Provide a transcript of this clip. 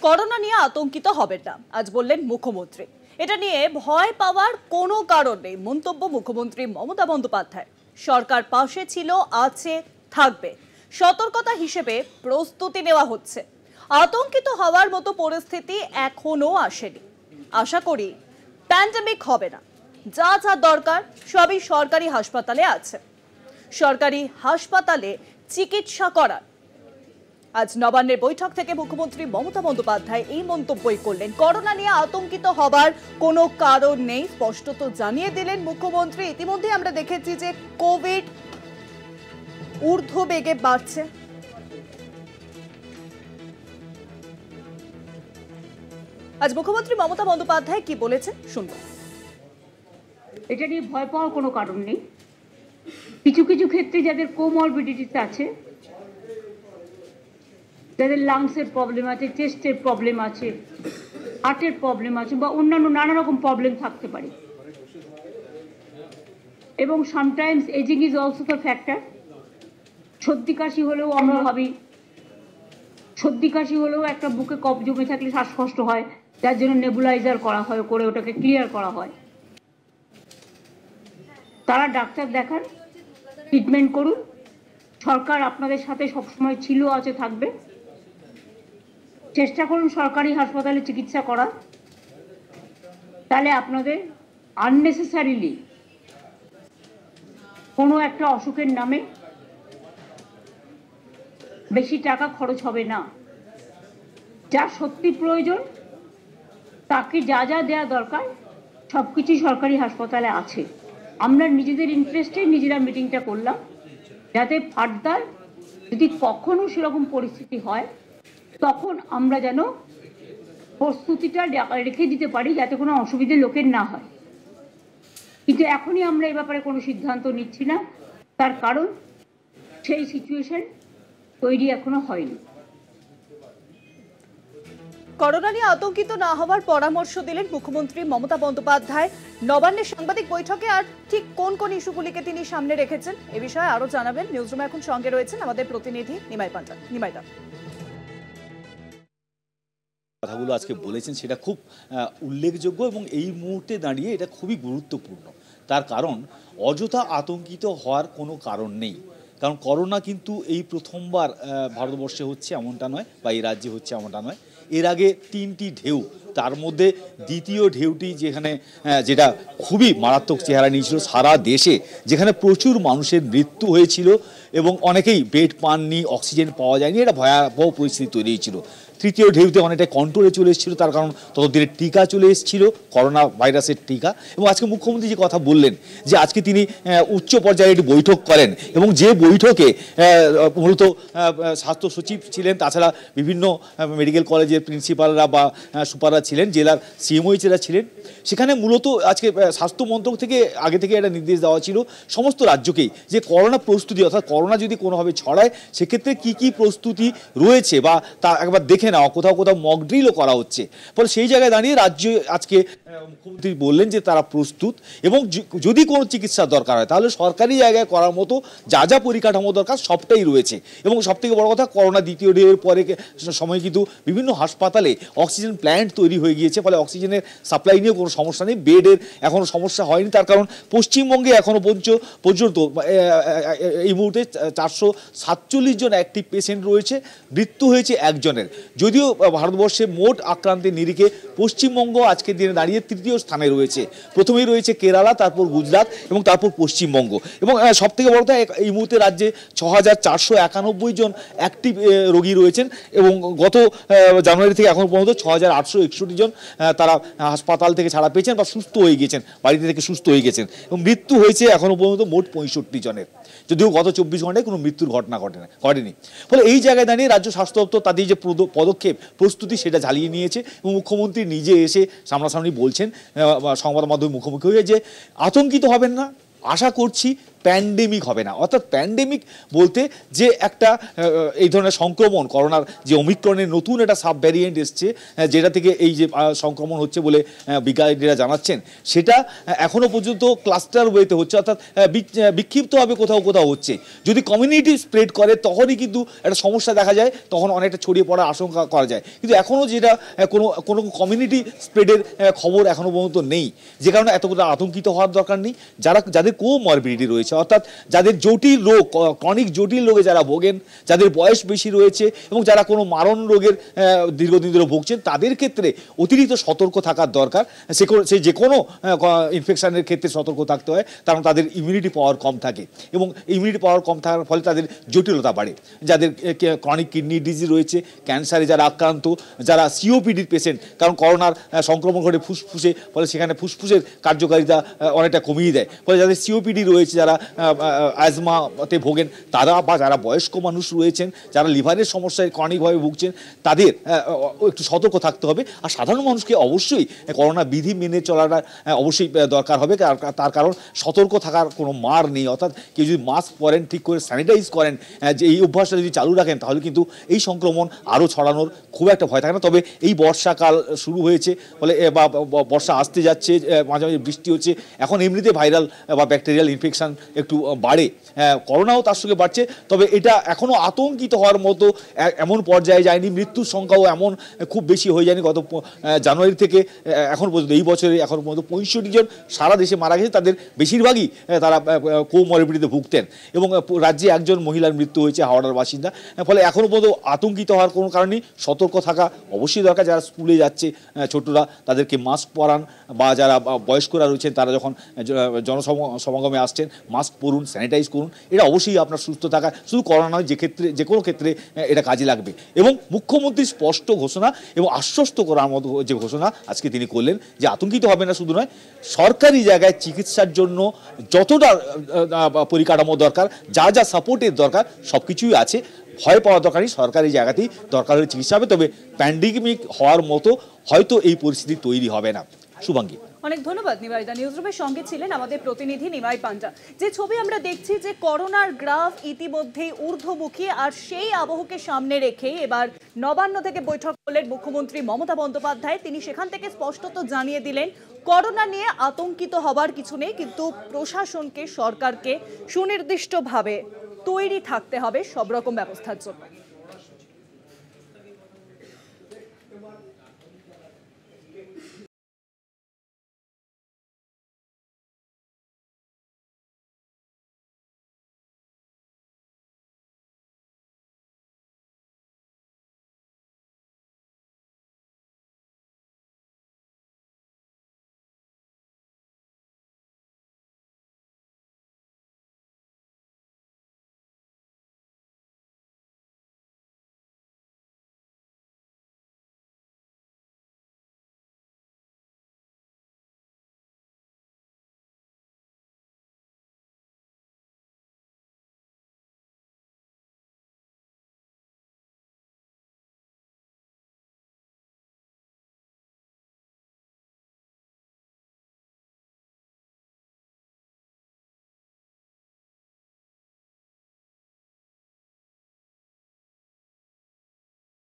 Corona নিয়ে আতঙ্কিত হবেন না, আজ বললেন মুখ্যমন্ত্রী। এটা নিয়ে ভয় পাওয়ার কোনো কারণ নেই, মন্তব্য মুখ্যমন্ত্রী মমতা বন্দ্যোপাধ্যায়। সরকার পাশে ছিল, আছে, থাকবে। সতর্কতা হিসেবে প্রস্তুতি নেওয়া হচ্ছে। আতঙ্কিত হওয়ার মতো পরিস্থিতি এখনো আসেনি। আশা করি প্যান্ডেমিক হবে না। যা যা দরকার সবই সরকারি হাসপাতালে আছে। সরকারি হাসপাতালে চিকিৎসা করার আজ নবান্নের বৈঠক থেকে মুখ্যমন্ত্রী মমতা বন্দ্যোপাধ্যায় এই মন্তব্যই করলেন। করোনা নিয়ে আতঙ্কিত হবার কোনো কারণ নেই, স্পষ্টত জানিয়ে দিলেন মুখ্যমন্ত্রী। ইতিমধ্যে আমরা দেখেছি যে কোভিড ঊর্ধ্ব বেগে বাড়ছে। আজ মুখ্যমন্ত্রী মমতা বন্দ্যোপাধ্যায় কি বলেছেন শুনব। এটা নিয়ে ভয় পাওয়ার কোনো কারণ নেই। কিছু কিছু ক্ষেত্রে যাদের কোমরবিডিটিস আছে, যাদের লাংসের প্রবলেম আছে, চেস্টের প্রবলেম আছে, হার্টের প্রবলেম আছে বা অন্যান্য নানা রকম প্রবলেম থাকতে পারে, এবং sometimes ageing is also the factor. সর্দি কাশি হলেও আমরা ভাবি সর্দি কাশি হলেও একটা বুকে কফ জমে থাকলে শ্বাসকষ্ট হয়, যার জন্য নেবুলাইজার করা হয়, করে ওটাকে ক্লিয়ার করা হয়। তারা ডাক্তার দেখান, ট্রিটমেন্ট করুন। সরকার আপনাদের সাথে সবসময় ছিল, আছে, থাকবে। চেষ্টা করুন সরকারি হাসপাতালে চিকিৎসা করা, তাহলে আপনাদের আননেসেসারিলি কোনো একটা অসুখের নামে বেশি টাকা খরচ হবে না। যা সত্যি প্রয়োজন, তাকে যা যা দেওয়া দরকার সবকিছুই সরকারি হাসপাতালে আছে। আমরা নিজেদের ইন্টারেস্টে নিজেরা মিটিংটা করলাম, যাতে ফার্দার যদি কখনো সেরকম পরিস্থিতি হয় তখন আমরা যেন প্রস্তুতিটা রেখে দিতে পারি, যাতে কোনো অসুবিধে লোকের না হয়। কিন্তু এখনই আমরা এ ব্যাপারে কোনো সিদ্ধান্ত নিচ্ছি না, তার কারণ সেই সিচুয়েশন তৈরি এখনো হয়নি। করোনা নিয়ে আতঙ্কিত না হওয়ার পরামর্শ দিলেন মুখ্যমন্ত্রী মমতা বন্দ্যোপাধ্যায় নবান্নের সাংবাদিক বৈঠকে। আর ঠিক কোন কোন ইস্যুগুলিকে তিনি সামনে রেখেছেন এ বিষয়ে আরো জানাবেন। নিউজরুমে এখন সঙ্গে রয়েছেন আমাদের প্রতিনিধি নিমাই পান্ডা। নিমাইদা, কথাগুলো আজকে বলেছেন সেটা খুব উল্লেখযোগ্য এবং এই মুহূর্তে দাঁড়িয়ে এটা খুবই গুরুত্বপূর্ণ। তার কারণ অযথা আতঙ্কিত হওয়ার কোনো কারণ নেই। কারণ করোনা কিন্তু এই প্রথমবার ভারতবর্ষে হচ্ছে এমনটা নয়, বা এই রাজ্যে হচ্ছে এমনটা নয়। এর আগে 3টি ঢেউ, তার মধ্যে দ্বিতীয় ঢেউটি যেটা খুবই মারাত্মক চেহারা নিয়েছিল সারা দেশে, যেখানে প্রচুর মানুষের মৃত্যু হয়েছিল এবং অনেকেই বেড পাননি, অক্সিজেন পাওয়া যায়নি, এটা ভয়াবহ পরিস্থিতি তৈরি হয়েছিল। তৃতীয় ঢেউতে অনেকটা কন্ট্রোলে চলে এসেছিলো, তার কারণ ততদিনের টিকা চলে এসেছিলো, করোনা ভাইরাসের টিকা। এবং আজকে মুখ্যমন্ত্রী যে কথা বললেন যে আজকে তিনি উচ্চ পর্যায়ে একটি বৈঠক করেন, এবং যে বৈঠকে মূলত স্বাস্থ্য সচিব ছিলেন, তাছাড়া বিভিন্ন মেডিকেল কলেজের প্রিন্সিপালরা বা সুপাররা ছিলেন, জেলার সিএমওইচেরা ছিলেন। সেখানে মূলত আজকে স্বাস্থ্য মন্ত্রক থেকে আগে থেকে একটা নির্দেশ দেওয়া ছিল সমস্ত রাজ্যকেই, যে করোনা প্রস্তুতি, অর্থাৎ করোনা যদি কোনোভাবে ছড়ায় সেক্ষেত্রে কী কী প্রস্তুতি রয়েছে বা তা একবার দেখে নেওয়া। কোথাও কোথাও মক ড্রিলও করা হচ্ছে। ফলে সেই জায়গায় দাঁড়িয়ে রাজ্য আজকে মুখ্যমন্ত্রী বললেন যে তারা প্রস্তুত, এবং যদি কোনো চিকিৎসার দরকার হয় তাহলে সরকারি জায়গায় করার মতো যা যা পরিকাঠামো দরকার সবটাই রয়েছে। এবং সবথেকে বড় কথা, করোনা দ্বিতীয় ঢেউয়ের পরে সময় কিন্তু বিভিন্ন হাসপাতালে অক্সিজেন প্ল্যান্ট তৈরি হয়ে গিয়েছে। ফলে অক্সিজেনের সাপ্লাই নিয়েও কোনো সমস্যা নেই, বেডের এখনও সমস্যা হয়নি। তার কারণ পশ্চিমবঙ্গে এখনও পর্যন্ত এই মুহূর্তে 447 জন অ্যাক্টিভ পেশেন্ট রয়েছে, মৃত্যু হয়েছে একজনের। যদিও ভারতবর্ষে মোট আক্রান্তের নিরিখে পশ্চিমবঙ্গ আজকের দিনে দাঁড়িয়ে তৃতীয় স্থানে রয়েছে। প্রথমেই রয়েছে কেরালা, তারপর গুজরাট এবং তারপর পশ্চিমবঙ্গ। এবং সবথেকে বড় কথা, এই মুহূর্তে রাজ্যে 6491 জন অ্যাক্টিভ রোগী রয়েছেন, এবং গত জানুয়ারি থেকে এখন পর্যন্ত 6861 জন তারা হাসপাতাল থেকে ছাড়া পেয়েছেন বা সুস্থ হয়ে গিয়েছেন, বাড়িতে থেকে সুস্থ হয়ে গেছেন। এবং মৃত্যু হয়েছে এখনও পর্যন্ত মোট 65 জনের, যদিও গত 24 ঘন্টায় কোনো মৃত্যুর ঘটনা ঘটেনি। ফলে এই জায়গায় দাঁড়িয়ে রাজ্য স্বাস্থ্য দপ্তর তাদের যে পদক্ষেপ, প্রস্তুতি, সেটা ঝালিয়ে নিয়েছে। এবং মুখ্যমন্ত্রী নিজে এসে সামনাসামনি বলছেন সংবাদ মাধ্যমে মুখোমুখি হয়ে যে আতঙ্কিত হবেন না, আশা করছি প্যান্ডেমিক হবে না। অর্থাৎ প্যান্ডেমিক বলতে যে একটা এই ধরনের সংক্রমণ, করোনার যে ওমিক্রনের নতুন একটা সাব ভ্যারিয়েন্ট এসছে, যেটা থেকে এই যে সংক্রমণ হচ্ছে বলে বিজ্ঞানীরা জানাচ্ছেন, সেটা এখনও পর্যন্ত ক্লাস্টার ওয়েতে হচ্ছে, অর্থাৎ বিক্ষিপ্তভাবে কোথাও কোথাও হচ্ছে। যদি কমিউনিটি স্প্রেড করে তখনই কিন্তু একটা সমস্যা দেখা যায়, তখন অনেকটা ছড়িয়ে পড়ার আশঙ্কা করা যায়। কিন্তু এখনও যেটা কোনো কমিউনিটি স্প্রেডের খবর এখনও পর্যন্ত নেই, যে কারণে এতটা আতঙ্কিত হওয়ার দরকার নেই। যাদের কোমরবিডিটি রয়েছে, অর্থাৎ যাদের জটিল রোগ, ক্রনিক জটিল রোগে যারা ভোগেন, যাদের বয়স বেশি রয়েছে এবং যারা কোনো মারণ রোগের দীর্ঘদিন ধরে ভুগছেন, তাদের ক্ষেত্রে অতিরিক্ত সতর্ক থাকার দরকার। সে যে কোনো ইনফেকশনের ক্ষেত্রে সতর্ক থাকতে হয়, কারণ তাদের ইমিউনিটি পাওয়ার কম থাকে এবং ইমিউনিটি পাওয়ার কম থাকার ফলে তাদের জটিলতা বাড়ে। যাদের ক্রনিক কিডনি ডিজিজ রয়েছে, ক্যান্সারে যারা আক্রান্ত, যারা সিওপিডির পেশেন্ট, কারণ করোনার সংক্রমণ ঘটে ফুসফুসে, ফলে সেখানে ফুসফুসের কার্যকারিতা অনেকটা কমিয়ে দেয়। ফলে যাদের সিওপিডি রয়েছে, যারা অ্যাজমাতে ভোগেন, তারা বা যারা বয়স্ক মানুষ রয়েছেন, যারা লিভারের সমস্যায় ক্রনিকভাবে ভুগছেন, তাদের একটু সতর্ক থাকতে হবে। আর সাধারণ মানুষকে অবশ্যই করোনা বিধি মেনে চলাটা অবশ্যই দরকার হবে, তার কারণ সতর্ক থাকার কোনো মার নেই। অর্থাৎ কেউ যদি মাস্ক পরেন, ঠিক করে স্যানিটাইজ করেন, যে এই অভ্যাসটা যদি চালু রাখেন, তাহলে কিন্তু এই সংক্রমণ আরও ছড়ানোর খুব একটা ভয় থাকে না। তবে এই বর্ষাকাল শুরু হয়েছে ফলে বা বর্ষা আসতে যাচ্ছে, মাঝে মাঝে বৃষ্টি হচ্ছে, এখন এমনিতে ভাইরাল বা ব্যাকটেরিয়াল ইনফেকশন একটু বাড়ে, করোনাও তার সঙ্গে বাড়ছে। তবে এটা এখনও আতঙ্কিত হওয়ার মতো এমন পর্যায়ে যায়নি, মৃত্যুর সংখ্যাও এমন খুব বেশি হয়ে যায়নি। গত জানুয়ারি থেকে এখন পর্যন্ত, এই বছরে এখন পর্যন্ত 65 জন সারা দেশে মারা গেছে, তাদের বেশিরভাগই তারা কোমরবিডিটিতে ভুগতেন এবং রাজ্যে একজন মহিলার মৃত্যু হয়েছে, হাওড়ার বাসিন্দা। ফলে এখনও পর্যন্ত আতঙ্কিত হওয়ার কোনো কারণ নেই, সতর্ক থাকা অবশ্যই দরকার। যারা স্কুলে যাচ্ছে ছোটরা, তাদেরকে মাস্ক পরান, বা যারা বয়স্করা রয়েছেন তারা যখন জনসমাগমে আসছেন মাস্ক পরুন, স্যানিটাইজ করুন। এটা অবশ্যই আপনার সুস্থ থাকা, শুধু করোনা নয়, যে কোনো ক্ষেত্রে এটা কাজে লাগবে। এবং মুখ্যমন্ত্রী স্পষ্ট ঘোষণা এবং আশ্বস্ত করার মতো যে ঘোষণা আজকে তিনি করলেন, যে আতঙ্কিত হবে না শুধু নয়, সরকারি জায়গায় চিকিৎসার জন্য যতটা পরিকাঠামো দরকার, যা যা সাপোর্টের দরকার, সব কিছুই আছে। ভয় পাওয়ার দরকার নেই, সরকারি জায়গাতেই দরকার হলে চিকিৎসা হবে। তবে প্যান্ডেমিক হওয়ার মতো হয়তো এই পরিস্থিতি তৈরি হবে না। শুভাঙ্গী, অনেক ধন্যবাদ নিবাইদা। নিউজরুমের সঙ্গে ছিলেন আমাদের প্রতিনিধি নিমাই পান্ডা। যে ছবি আমরা দেখছি, যে করোনার গ্রাফ ইতিমধ্যেই ঊর্ধ্বমুখী, আর সেই আবহকে সামনে রেখেই এবার নবান্ন থেকে বৈঠক করলেন মুখ্যমন্ত্রী মমতা বন্দ্যোপাধ্যায়। তিনি সেখান থেকে স্পষ্টত জানিয়ে দিলেন, করোনা নিয়ে আতঙ্কিত হবার কিছু নেই, কিন্তু প্রশাসনকে, সরকারকে সুনির্দিষ্টভাবে তৈরি থাকতে হবে সব রকম ব্যবস্থার জন্য।